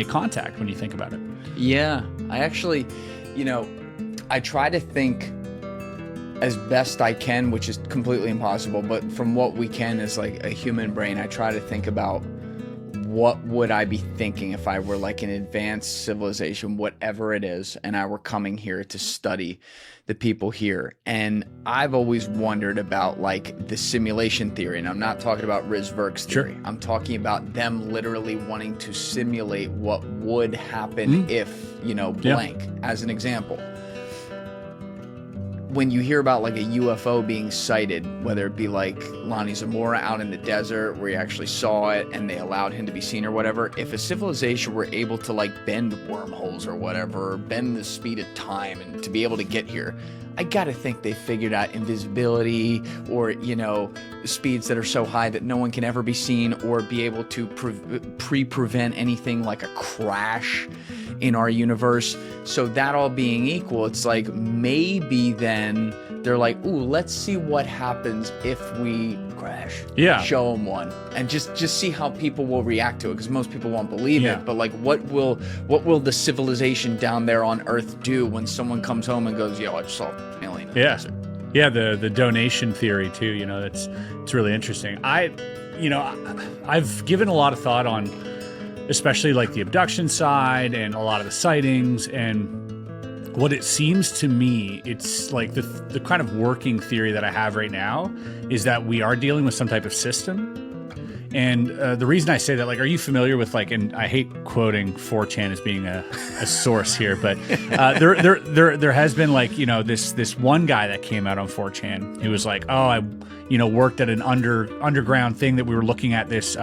contact when you think about it. Yeah, I actually, I try to think as best I can, which is completely impossible, but from what we can as like a human brain, I try to think about what would I be thinking if I were like an advanced civilization, whatever it is, and I were coming here to study the people here. And I've always wondered about like the simulation theory, and I'm not talking about Rysberg's theory. Sure. I'm talking about them literally wanting to simulate what would happen if, blank, as an example. When you hear about like a UFO being sighted, whether it be like Lonnie Zamora out in the desert where he actually saw it and they allowed him to be seen or whatever, if a civilization were able to like bend wormholes or whatever, or bend the speed of time and to be able to get here, I gotta think they figured out invisibility or, speeds that are so high that no one can ever be seen or be able to prevent anything like a crash in our universe. So that all being equal, it's like maybe then they're like, ooh, let's see what happens if we crash. Yeah. Show them one and just see how people will react to it, because most people won't believe it. But like, what will the civilization down there on Earth do when someone comes home and goes, yo, I just saw an alien in the desert? Yeah, the donation theory too, it's really interesting. I've given a lot of thought on especially like the abduction side and a lot of the sightings, and what it seems to me, it's like the kind of working theory that I have right now is that we are dealing with some type of system. And the reason I say that, like, are you familiar with like, and I hate quoting 4chan as being a source here, but there has been like, this one guy that came out on 4chan who was like, oh, I worked at an underground thing that we were looking at this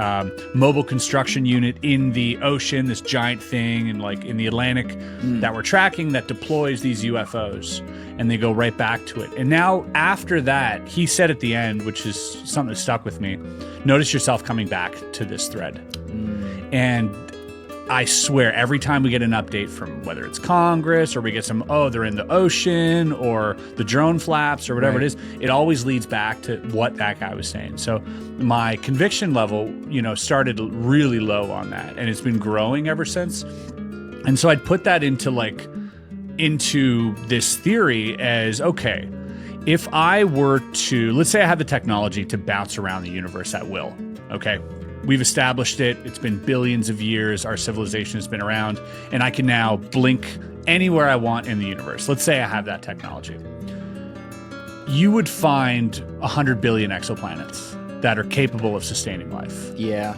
mobile construction unit in the ocean, this giant thing, and like in the Atlantic that we're tracking that deploys these UFOs, and they go right back to it. And now after that, he said at the end, which is something that stuck with me, notice yourself coming back to this thread. And I swear, every time we get an update from whether it's Congress or we get some, they're in the ocean or the drone flaps or whatever it is, it always leads back to what that guy was saying. So my conviction level, started really low on that, and it's been growing ever since. And so I'd put that into this theory as, okay, if I were to, let's say I have the technology to bounce around the universe at will, okay? We've established it. It's been billions of years. Our civilization has been around, and I can now blink anywhere I want in the universe. Let's say I have that technology. You would find 100 billion exoplanets that are capable of sustaining life. Yeah. Right.